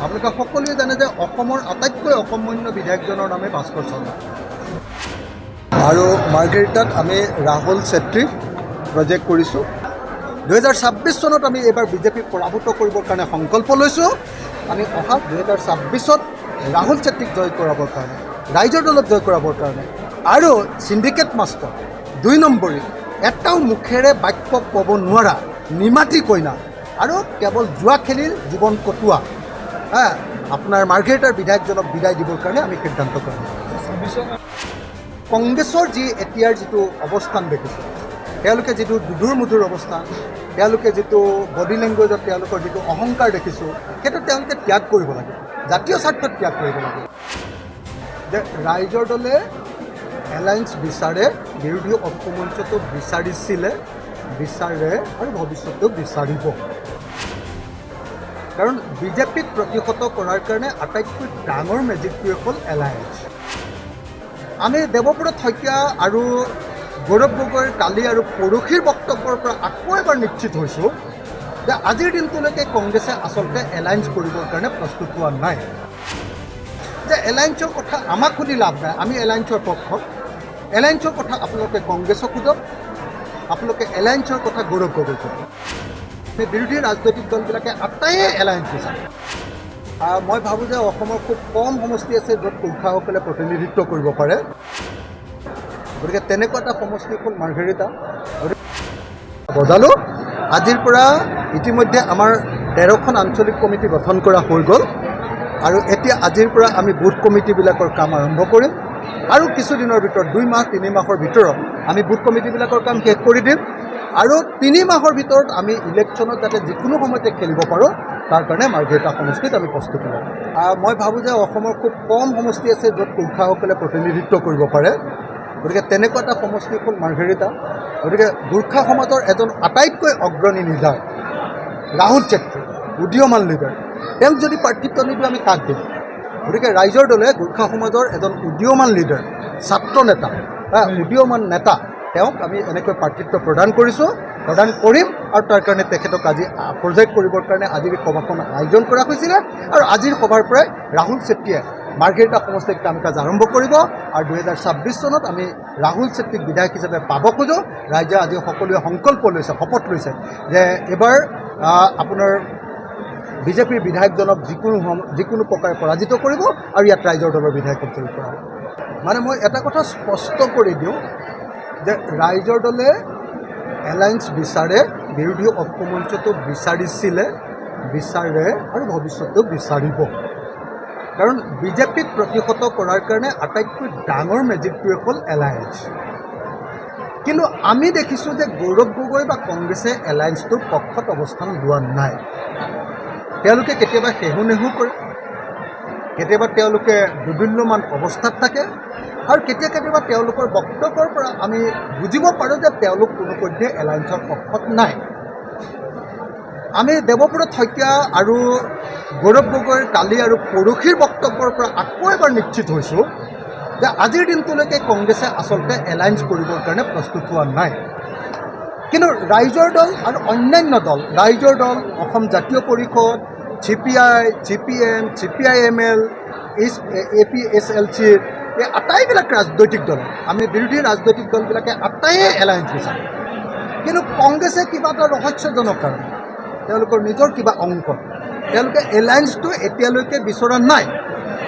আপোনালোকে সকলোৱে জানে যে অসমৰ আটাইতকৈ অকমন্য বিধায়কজনৰ নামে ভাস্কৰ শৰ্মা আৰু মাৰ্ঘেৰিটাত আমি ৰাহুল চেত্ৰীক প্ৰজেক্ট কৰিছোঁ। 2026 চনত আমি এইবাৰ বিজেপিক পৰাভূত কৰিবৰ কাৰণে সংকল্প লৈছোঁ। আমি অহা 2026ত ৰাহুল চেত্ৰীক জয় কৰাবৰ কাৰণে, ৰাইজৰ দলক জয় কৰাবৰ কাৰণে আৰু চিণ্ডিকেট মাষ্টাৰ 2 নম্বৰী এটাও মুখেৰে বাক্য ক'ব নোৱাৰা নিমাতী কইনা আৰু কেৱল জুৱা খেলি জীৱন কটোৱা আপোনাৰ মাৰ্ঘেৰিটাৰ বিধায়কজনক বিদায় দিবৰ কাৰণে আমি সিদ্ধান্ত কৰিম। কংগ্ৰেছৰ যি এতিয়াৰ যিটো অৱস্থান দেখিছোঁ, তেওঁলোকে যিটো দুধুৰ মুধুৰ অৱস্থা, তেওঁলোকে যিটো বডি লেংগুৱেজত তেওঁলোকৰ যিটো অহংকাৰ দেখিছোঁ, সেইটো তেওঁলোকে ত্যাগ কৰিব লাগে, জাতীয় স্বাৰ্থত ত্যাগ কৰিব লাগে। যে ৰাইজৰ দলে এলায়েন্স বিচাৰে, বিৰোধী ঐক্যমঞ্চটো বিচাৰিছিলে, বিচাৰে আৰু ভৱিষ্যতেও বিচাৰিব। কাৰণ বিজেপিক প্ৰতিহত কৰাৰ কাৰণে আটাইতকৈ ডাঙৰ মেজিকটোৱে হ'ল এলায়েন্স। আমি দেৱব্ৰত শইকীয়া আৰু গৌৰৱ গগৈৰ কালি আৰু পৰহিৰ বক্তব্যৰ পৰা আকৌ এবাৰ নিশ্চিত হৈছোঁ যে আজিৰ দিনটোলৈকে কংগ্ৰেছে আচলতে এলায়েন্স কৰিবৰ কাৰণে প্ৰস্তুত হোৱা নাই। যে এলায়েন্সৰ কথা আমাক সুধি লাভ নাই, আমি এলায়েন্সৰ পক্ষ। এলায়েন্সৰ কথা আপোনালোকে কংগ্ৰেছক সোধক, আপোনালোকে এলায়েন্সৰ কথা গৌৰৱ গগৈক সোধক। বিৰোধী ৰাজনৈতিক দলবিলাকে আটাইয়ে এলায়েন্স বিচাৰে। মই ভাবোঁ যে অসমৰ খুব কম সমষ্টি আছে য'ত পুৰুষসকলে প্ৰতিনিধিত্ব কৰিব পাৰে। গতিকে তেনেকুৱা এটা সমষ্টি হ'ল মাৰ্ঘেৰিটা। বজালোঁ আজিৰ পৰা ইতিমধ্যে আমাৰ 13খন আঞ্চলিক কমিটি গঠন কৰা হৈ গ'ল আৰু এতিয়া আজিৰ পৰা আমি বুথ কমিটিবিলাকৰ কাম আৰম্ভ কৰিম আৰু কিছুদিনৰ ভিতৰত 2 মাহ 3 মাহৰ ভিতৰত আমি বুথ কমিটিবিলাকৰ কাম শেষ কৰি দিম আৰু 3 মাহৰ ভিতৰত আমি ইলেকশ্যনত যাতে যিকোনো সময়তে খেলিব পাৰোঁ তাৰ কাৰণে মাৰ্ঘেৰিটা সমষ্টিত আমি প্ৰস্তুত হ'ম। মই ভাবোঁ যে অসমৰ খুব কম সমষ্টি আছে য'ত পুৰুষসকলে প্ৰতিনিধিত্ব কৰিব পাৰে। গতিকে তেনেকুৱা এটা সমষ্টি হ'ল মাৰ্ঘেৰিটা। গতিকে গোৰ্খা সমাজৰ এজন আটাইতকৈ অগ্ৰণী লিডাৰ ৰাহুল চেত্ৰী, উদীয়মান লিডাৰ, তেওঁক যদি প্ৰাৰ্থিত্ব নিদিওঁ আমি কাক দিম? গতিকে ৰাইজৰ দলে গোৰ্খা সমাজৰ এজন উদীয়মান লিডাৰ, ছাত্ৰ নেতা, উদীয়মান নেতা, তেওঁক আমি এনেকৈ প্ৰাৰ্থিত্ব প্ৰদান কৰিছোঁ, প্ৰদান কৰিম আৰু তাৰ কাৰণে তেখেতক আজি প্ৰজেক্ট কৰিবৰ কাৰণে আজিৰ সভাখন আয়োজন কৰা হৈছিলে আৰু আজিৰ সভাৰ পৰাই ৰাহুল চেত্ৰীয়ে মাৰ্ঘেৰিটা সমষ্টিত কাম কাজ আৰম্ভ কৰিব আৰু 2026 চনত আমি ৰাহুল চেত্ৰীক বিধায়ক হিচাপে পাব খোজোঁ। ৰাইজে আজি সকলোৱে সংকল্প লৈছে, শপত লৈছে যে এইবাৰ আপোনাৰ বিজেপিৰ বিধায়কজনক যিকোনো প্ৰকাৰে পৰাজিত কৰিব আৰু ইয়াত ৰাইজৰ দলৰ বিধায়কক জয়ী কৰা হ'ব। মানে মই এটা কথা স্পষ্ট কৰি দিওঁ যে ৰাইজৰ দলে এলায়েন্স বিচাৰে, বিৰোধী ঐক্যমঞ্চটো বিচাৰিছিলে, বিচাৰে আৰু ভৱিষ্যতেও বিচাৰিব। কাৰণ বিজেপিক প্ৰতিহত কৰাৰ কাৰণে আটাইতকৈ ডাঙৰ মেজিকটোৱে হ'ল এলায়েন্স। কিন্তু আমি দেখিছোঁ যে গৌৰৱ গগৈ বা কংগ্ৰেছে এলায়েন্সটোৰ পক্ষত অৱস্থান লোৱা নাই। তেওঁলোকে কেতিয়াবা হেহু নেহু কৰে, কেতিয়াবা তেওঁলোকে দুৰ্বল্যমান অৱস্থাত থাকে আৰু কেতিয়াবা তেওঁলোকৰ বক্তব্যৰ পৰা আমি বুজিব পাৰোঁ যে তেওঁলোক কোনোপধ্যে এলায়েন্সৰ পক্ষত নাই। আমি দেৱব্ৰত শইকীয়া আৰু গৌৰৱ গগৈৰ কালি আৰু পৰহিৰ বক্তব্যৰ পৰা আকৌ এবাৰ নিশ্চিত হৈছোঁ যে আজিৰ দিনটোলৈকে কংগ্ৰেছে আচলতে এলায়েন্স কৰিবৰ কাৰণে প্ৰস্তুত হোৱা নাই। কিন্তু ৰাইজৰ দল আৰু অন্যান্য দল, ৰাইজৰ দল, অসম জাতীয় পৰিষদ, CPI, CPM, CPIML, APSLC, এই আটাইবিলাক ৰাজনৈতিক দল, আমি বিৰোধী ৰাজনৈতিক দলবিলাকে আটাইয়ে এলায়েন্স বিচাৰে। কিন্তু কংগ্ৰেছে কিবা এটা ৰহস্যজনক কাৰণ তেওঁলোকৰ নিজৰ কিবা অংক, তেওঁলোকে এলায়েন্সটো এতিয়ালৈকে বিচৰা নাই।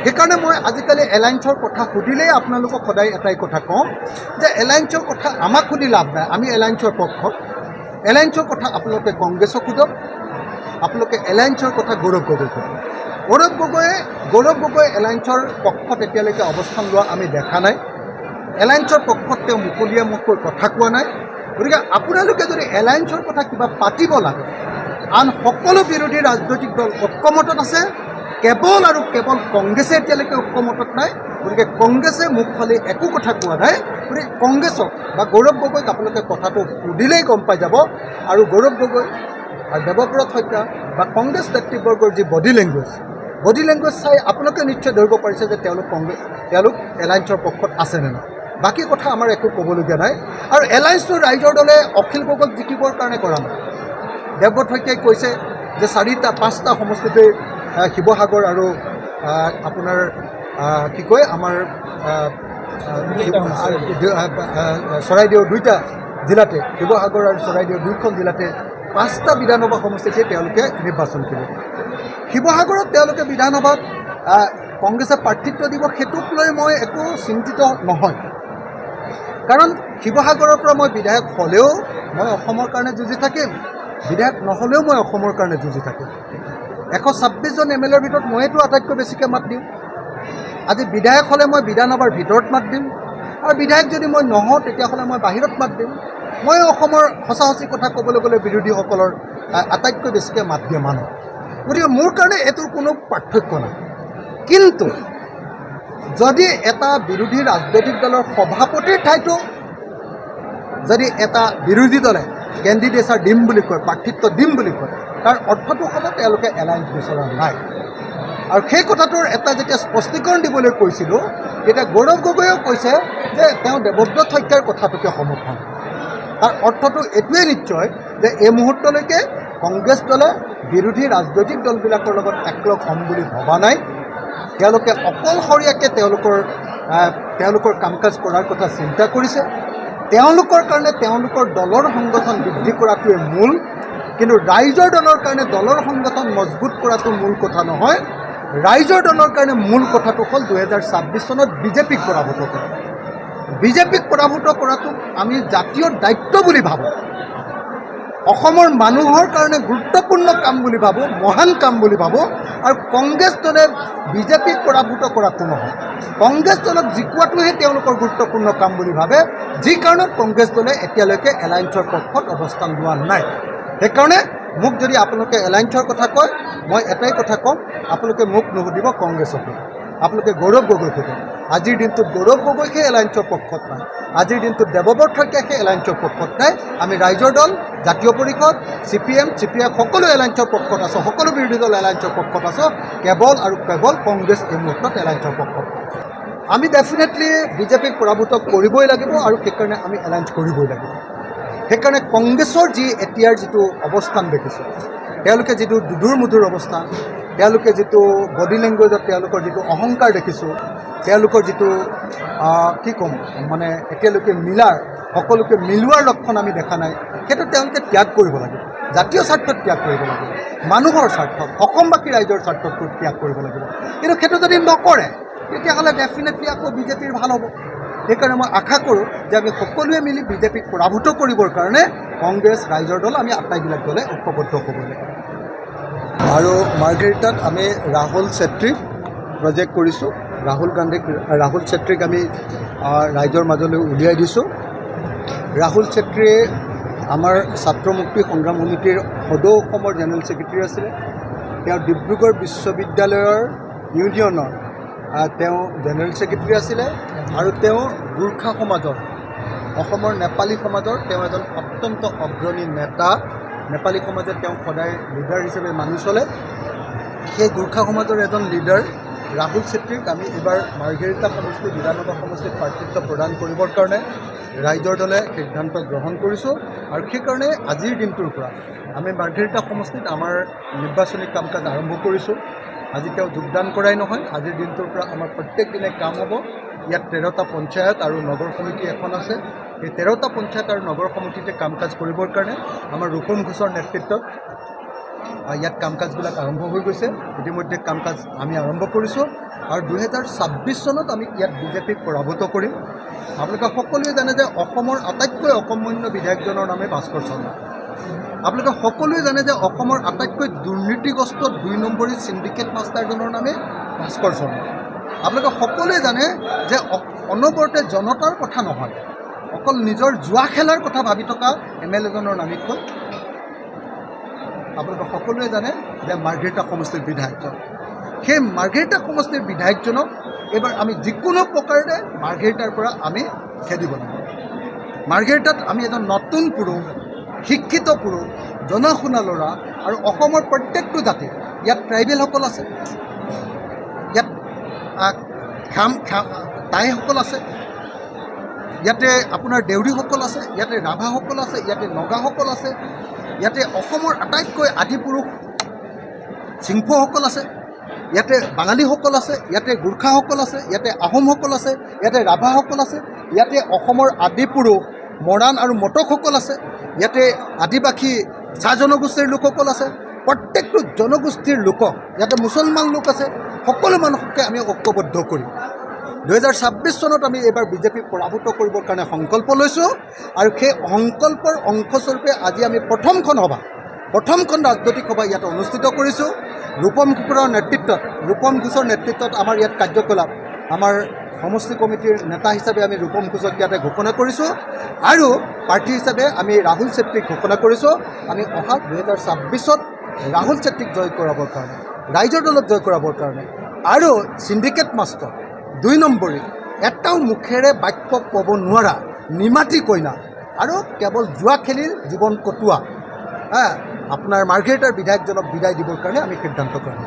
সেইকাৰণে মই আজিকালি এলায়েন্সৰ কথা সুধিলেই আপোনালোকক সদায় এটাই কথা কওঁ যে এলায়েন্সৰ কথা আমাক সুধি লাভ নাই, আমি এলায়েন্সৰ পক্ষ। এলায়েন্সৰ কথা আপোনালোকে কংগ্ৰেছক সোধক, আপোনালোকে এলায়েন্সৰ কথা গৌৰৱ গগৈক সোধক। গৌৰৱ গগৈ এলায়েন্সৰ পক্ষত এতিয়ালৈকে অৱস্থান লোৱা আমি দেখা নাই। এলায়েন্সৰ পক্ষত তেওঁ মুকলিয়াকৈ কথা কোৱা নাই। গতিকে আপোনালোকে যদি এলায়েন্সৰ কথা কিবা পাতিব লাগে, আন সকলো বিৰোধী ৰাজনৈতিক দল ঐক্যমতত আছে, কেৱল আৰু কেৱল কংগ্ৰেছে এতিয়ালৈকে ঐক্যমতত নাই। গতিকে কংগ্ৰেছে মুখ ফালি একো কথা কোৱা নাই। গতিকে কংগ্ৰেছক বা গৌৰৱ গগৈক আপোনালোকে কথাটো সুধিলেই গম পাই যাব। আৰু গৌৰৱ গগৈ আৰু দেৱব্ৰত শইকীয়া বা কংগ্ৰেছ নেতৃবৰ্গৰ যি বডি লেংগুৱেজ চাই আপোনালোকে নিশ্চয় ধৰিব পাৰিছে যে তেওঁলোক এলায়েন্সৰ পক্ষত আছে নে নাই। বাকী কথা আমাৰ একো ক'বলগীয়া নাই। আৰু এলায়েন্সটো ৰাইজৰ দলে অখিল গগৈক জিকিবৰ কাৰণে কৰা নাই। দেৱব্ৰত শইকীয়াই কৈছে যে 4-5টা সমষ্টিতে শিৱসাগৰ আৰু আপোনাৰ কি কয় আমাৰ চৰাইদেউ দুইটা জিলাতে শিৱসাগৰ আৰু চৰাইদেউ দুয়োখন জিলাতে 5টা বিধানসভা সমষ্টিতে তেওঁলোকে নিৰ্বাচন কৰিব। শিৱসাগৰত তেওঁলোকে বিধানসভাত কংগ্ৰেছে প্ৰাৰ্থিত্ব দিব, সেইটোক লৈ মই একো চিন্তিত নহয়। কাৰণ শিৱসাগৰৰ পৰা মই বিধায়ক হ'লেও মই অসমৰ কাৰণে যুঁজি থাকিম, বিধায়ক নহ'লেও মই অসমৰ কাৰণে যুঁজি থাকিম। 126জন MLAৰ ভিতৰত মইতো আটাইতকৈ বেছিকৈ মাত দিম। আজি বিধায়ক হ'লে মই বিধানসভাৰ ভিতৰত মাত দিম, আৰু বিধায়ক যদি মই নহওঁ তেতিয়াহ'লে মই বাহিৰত মাত দিম। মই অসমৰ সঁচা সঁচি কথা ক'বলৈ গ'লে বিৰোধীসকলৰ আটাইতকৈ বেছিকৈ মাত দিয়া মানুহ। গতিকে মোৰ কাৰণে এইটোৰ কোনো পাৰ্থক্য নাই। কিন্তু যদি এটা বিৰোধী ৰাজনৈতিক দলৰ সভাপতিৰ ঠাইতো যদি এটা বিৰোধী দলে কেণ্ডিডেটছাৰ দিম বুলি কয়, প্ৰাৰ্থিত্ব দিম বুলি কয়, তাৰ অৰ্থটো হ'ব তেওঁলোকে এলায়েন্স বিচৰা নাই। আৰু সেই কথাটোৰ এটা যেতিয়া স্পষ্টীকৰণ দিবলৈ কৈছিলোঁ, তেতিয়া গৌৰৱ গগৈয়েও কৈছে যে তেওঁ দেৱব্ৰত শইকীয়াৰ কথাটোকে সমৰ্থন। তাৰ অৰ্থটো এইটোৱেই নিশ্চয় যে এই মুহূৰ্তলৈকে কংগ্ৰেছ দলে বিৰোধী ৰাজনৈতিক দলবিলাকৰ লগত একলগ হ'ম বুলি ভবা নাই। তেওঁলোকে অকলশৰীয়াকৈ তেওঁলোকৰ কাম কাজ কৰাৰ কথা চিন্তা কৰিছে। তেওঁলোকৰ কাৰণে তেওঁলোকৰ দলৰ সংগঠন বৃদ্ধি কৰাটোৱে মূল, কিন্তু ৰাইজৰ দলৰ কাৰণে দলৰ সংগঠন মজবুত কৰাটো মূল কথা নহয়। ৰাইজৰ দলৰ কাৰণে মূল কথাটো হ'ল 2026 চনত বিজেপিক পৰাভূত কৰা। বিজেপিক পৰাভূত কৰাটোক আমি জাতীয় দায়িত্ব বুলি ভাবোঁ, অসমৰ মানুহৰ কাৰণে গুৰুত্বপূৰ্ণ কাম বুলি ভাবোঁ, মহান কাম বুলি ভাবোঁ। আৰু কংগ্ৰেছ দলে বিজেপিক পৰাভূত কৰাটো নহয়, কংগ্ৰেছ দলক জিকোৱাটোহে তেওঁলোকৰ গুৰুত্বপূৰ্ণ কাম বুলি ভাবে, যি কাৰণত কংগ্ৰেছ দলে এতিয়ালৈকে এলায়েন্সৰ পক্ষত অৱস্থান লোৱা নাই। সেইকাৰণে মোক যদি আপোনালোকে এলায়েন্সৰ কথা কয়, মই এটাই কথা ক'ম, আপোনালোকে মোক নুসুধিব কংগ্ৰেছকে, আপোনালোকে গৌৰৱ গগৈক সোধক। আজিৰ দিনটোত গৌৰৱ গগৈকে এলায়েন্সৰ পক্ষত নাই, আজিৰ দিনটোত দেৱব্ৰত শইকীয়াকে এলায়েন্সৰ পক্ষত নাই। আমি ৰাইজৰ দল, জাতীয় পৰিষদ, CPM, CPI সকলো এলায়েন্সৰ পক্ষত আছোঁ, সকলো বিৰোধী দল এলায়েন্সৰ পক্ষত আছোঁ। কেৱল আৰু কেৱল কংগ্ৰেছ এই মুহূৰ্তত এলায়েন্সৰ পক্ষত। আমি ডেফিনেটলি বিজেপিক পৰাভূত কৰিবই লাগিব, আৰু সেইকাৰণে আমি এলায়েন্স কৰিবই লাগিব। সেইকাৰণে কংগ্ৰেছৰ যি এতিয়াৰ যিটো অৱস্থান দেখিছোঁ, তেওঁলোকে যিটো দুধুৰ মুধুৰ অৱস্থান, তেওঁলোকে যিটো বডি লেংগুৱেজত তেওঁলোকৰ যিটো অহংকাৰ দেখিছোঁ, তেওঁলোকৰ যিটো কি ক'ম মানে এতিয়ালৈকে সকলোকে মিলোৱাৰ লক্ষণ আমি দেখা নাই, সেইটো তেওঁলোকে ত্যাগ কৰিব লাগিব। জাতীয় স্বাৰ্থত ত্যাগ কৰিব লাগিব, মানুহৰ স্বাৰ্থত, অসমবাসী ৰাইজৰ স্বাৰ্থত ত্যাগ কৰিব লাগিব। কিন্তু সেইটো যদি নকৰে তেতিয়াহ'লে ডেফিনেটলি আকৌ বিজেপিৰ ভাল হ'ব। সেইকাৰণে মই আশা কৰোঁ যে আমি সকলোৱে মিলি বিজেপিক পৰাভূত কৰিবৰ কাৰণে কংগ্ৰেছ, ৰাইজৰ দল, আমি আটাইবিলাক দলে ঐক্যবদ্ধ হ'ব লাগিব। আৰু মাৰ্ঘেৰিটাত আমি ৰাহুল চেত্ৰীক প্ৰজেক্ট কৰিছোঁ। ৰাহুল চেত্ৰীক আমি ৰাইজৰ মাজলৈ উলিয়াই দিছোঁ। ৰাহুল চেত্ৰীয়ে আমাৰ ছাত্ৰ মুক্তি সংগ্ৰাম সমিতিৰ সদৌ অসমৰ জেনেৰেল ছেক্ৰেটাৰী আছিলে। তেওঁ ডিব্ৰুগড় বিশ্ববিদ্যালয়ৰ ইউনিয়নৰ তেওঁ জেনেৰেল ছেক্ৰেটাৰী আছিলে, আৰু তেওঁ গোৰ্খা সমাজৰ, অসমৰ নেপালী সমাজৰ তেওঁ এজন অত্যন্ত অগ্ৰণী নেতা। নেপালী সমাজে তেওঁক সদায় লিডাৰ হিচাপে মানি চলে। সেই গোৰ্খা সমাজৰ এজন লিডাৰ ৰাহুল চেত্ৰীক আমি এইবাৰ মাৰ্ঘেৰিটা সমষ্টি বিধানসভা সমষ্টিত প্ৰাৰ্থিত্ব প্ৰদান কৰিবৰ কাৰণে ৰাইজৰ দলে সিদ্ধান্ত গ্ৰহণ কৰিছোঁ। আৰু সেইকাৰণে আজিৰ দিনটোৰ পৰা আমি মাৰ্ঘেৰিটা সমষ্টিত আমাৰ নিৰ্বাচনী কাম কাজ আৰম্ভ কৰিছোঁ। আজি তেওঁ যোগদান কৰাই নহয়, আজিৰ দিনটোৰ পৰা আমাৰ প্ৰত্যেক দিনে কাম হ'ব। ইয়াত 13টা পঞ্চায়ত আৰু নগৰ সমিতি এখন আছে। এই 13টা পঞ্চায়ত আৰু নগৰ সমিতিতে কাম কাজ কৰিবৰ কাৰণে আমাৰ ৰূপম ঘোষৰ নেতৃত্বত ইয়াত কাম কাজবিলাক আৰম্ভ হৈ গৈছে। ইতিমধ্যে কাম কাজ আমি আৰম্ভ কৰিছোঁ, আৰু 2026 চনত আমি ইয়াত বিজেপিক পৰাভূত কৰিম। আপোনালোকে সকলোৱে জানে যে অসমৰ আটাইতকৈ অকৰ্মণ্য বিধায়কজনৰ নামে ভাস্কৰ শৰ্মা। আপোনালোকে সকলোৱে জানে যে অসমৰ আটাইতকৈ দুৰ্নীতিগ্ৰস্ত 2 নম্বৰী চিণ্ডিকেট মাষ্টাৰজনৰ নামে ভাস্কৰ শৰ্মা। আপোনালোকে সকলোৱে জানে যে অনবৰতে জনতাৰ কথা নহয়, অকল নিজৰ জুৱা খেলাৰ কথা ভাবি থকা MLA-জনৰ নামে হ'ল আপোনালোকে সকলোৱে জানে যে মাৰ্ঘেৰিটা সমষ্টিৰ বিধায়কজন। সেই মাৰ্ঘেৰিটা সমষ্টিৰ বিধায়কজনক এইবাৰ আমি যিকোনো প্ৰকাৰে মাৰ্ঘেৰিটাৰ পৰা আমি খেদিব লাগিব। মাৰ্ঘেৰিটাত আমি এজন নতুন পুৰুষ, শিক্ষিত পুৰুষ, জনা শুনা ল'ৰা, আৰু অসমৰ প্ৰত্যেকটো জাতি, ইয়াত ট্ৰাইবেলসকল আছে, ইয়াত টাইসকল আছে, ইয়াতে আপোনাৰ দেউৰীসকল আছে, ইয়াতে ৰাভাসকল আছে, ইয়াতে নগাসকল আছে, ইয়াতে অসমৰ আটাইতকৈ আদিপুৰুষ চিংফসকল আছে। ইয়াতে বাঙালীসকল আছে, ইয়াতে গোৰ্খাসকল আছে, ইয়াতে আহোমসকল আছে, ইয়াতে ৰাভাসকল আছে, ইয়াতে অসমৰ আদি পুৰুষ মৰাণ আৰু মটকসকল আছে, ইয়াতে আদিবাসী চাহ জনগোষ্ঠীৰ লোকসকল আছে, প্ৰত্যেকটো জনগোষ্ঠীৰ লোকক, ইয়াতে মুছলমান লোক আছে, সকলো মানুহকে আমি ঐক্যবদ্ধ কৰি 2026 চনত আমি এইবাৰ বিজেপিক পৰাভূত কৰিবৰ কাৰণে সংকল্প লৈছোঁ। আৰু সেই সংকল্পৰ অংশস্বৰূপে আজি আমি প্ৰথমখন ৰাজনৈতিক সভা ইয়াত অনুষ্ঠিত কৰিছোঁ। ৰূপম ঘোষৰ নেতৃত্বত আমাৰ ইয়াত কাৰ্যকলাপ, আমাৰ সমষ্টি কমিটিৰ নেতা হিচাপে আমি ৰূপম ঘোষক ইয়াতে ঘোষণা কৰিছোঁ আৰু প্ৰাৰ্থী হিচাপে আমি ৰাহুল চেত্ৰীক ঘোষণা কৰিছোঁ। আমি অহা 2026ত ৰাহুল চেত্ৰীক জয় কৰাবৰ কাৰণে, ৰাইজৰ দলত জয় কৰাবৰ কাৰণে আৰু চিণ্ডিকেট মাষ্টৰ 2 নম্বৰী এটাও মুখেৰে বাক্য ক'ব নোৱাৰা নিমাতী কইনা আৰু কেৱল জুৱা খেলি জীৱন কটোৱা আপোনাৰ মাৰ্ঘেৰিটাৰ বিধায়কজনক বিদায় দিবৰ কাৰণে আমি সিদ্ধান্ত কৰিম।